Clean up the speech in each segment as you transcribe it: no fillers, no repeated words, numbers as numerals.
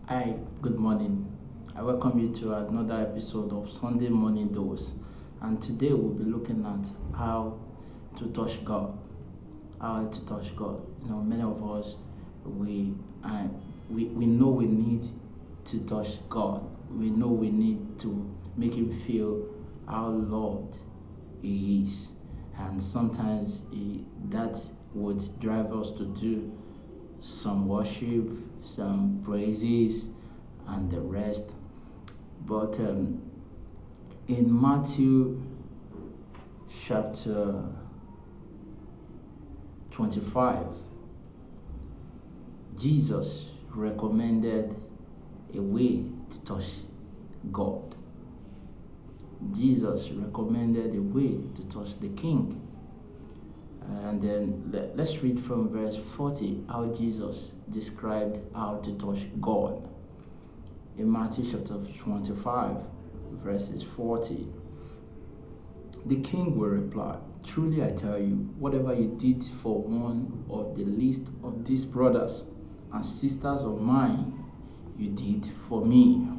Hi, good morning. I welcome you to another episode of Sunday Morning Dose. And today we'll be looking at how to touch God. How to touch God. Many of us uh, we know we need to touch God. We know we need to make Him feel how Lord He is, and sometimes that would drive us to do some worship, some praises, and the rest. But in Matthew chapter 25, Jesus recommended a way to touch God. Jesus recommended a way to touch the King. And then let's read from verse 40 how Jesus described how to touch God. In Matthew chapter 25, verses 40, the King will reply, "Truly I tell you, whatever you did for one of the least of these brothers and sisters of mine, you did for me."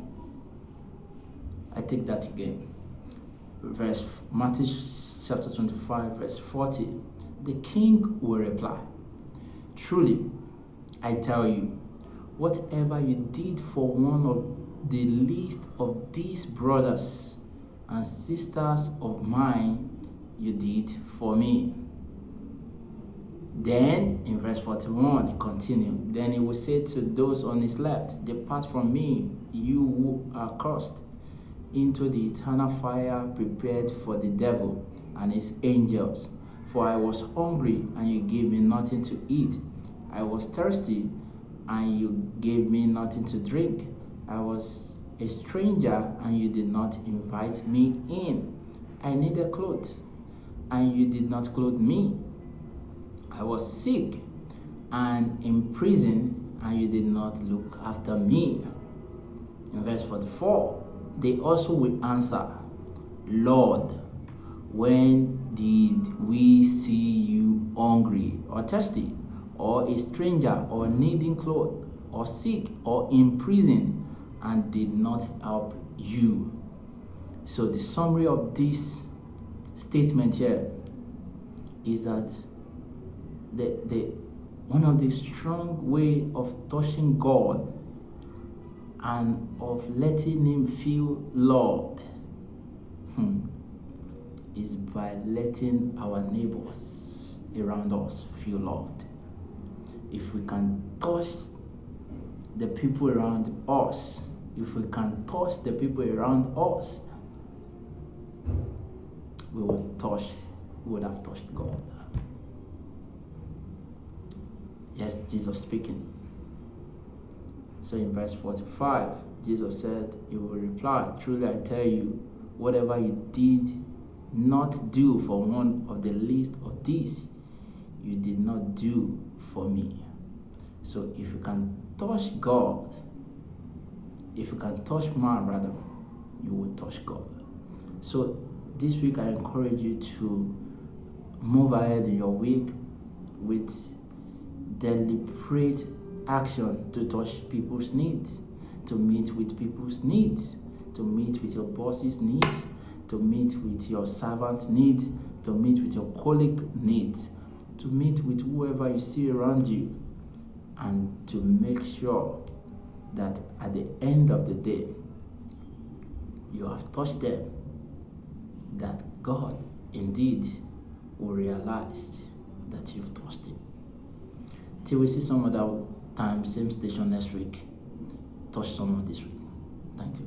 I take that again. Matthew chapter 25, verse 40. The King will reply, "Truly I tell you, whatever you did for one of the least of these brothers and sisters of mine, you did for me." Then in verse 41, he continued, "Then he will say to those on his left, 'Depart from me, you who are cursed, into the eternal fire prepared for the devil and his angels. For I was hungry, and you gave me nothing to eat. I was thirsty, and you gave me nothing to drink. I was a stranger, and you did not invite me in. I needed clothes, and you did not clothe me. I was sick and in prison, and you did not look after me." In verse 44, they also will answer, "Lord, when did we see you hungry or thirsty, or a stranger, or needing clothes, or sick, or in prison, and did not help you?" So the summary of this statement here is that the one of the strong way of touching God and of letting Him feel loved is by letting our neighbors around us feel loved. If we can touch the people around us, if we can touch the people around us, we would have touched God. Yes, Jesus speaking. So in verse 45, Jesus said, He will reply, "Truly I tell you, whatever you did not do for one of the least of these, you did not do for me." So if you can touch God, if you can touch man rather, you will touch God. So this week I encourage you to move ahead in your week with deliberate action to touch people's needs, to meet with people's needs, to meet with your boss's needs, to meet with your servant's needs, to meet with your colleague needs, to meet with whoever you see around you, and to make sure that at the end of the day, you have touched them, that God indeed will realize that you've touched Him. Till we see some other time, same station next week, touch someone this week. Thank you.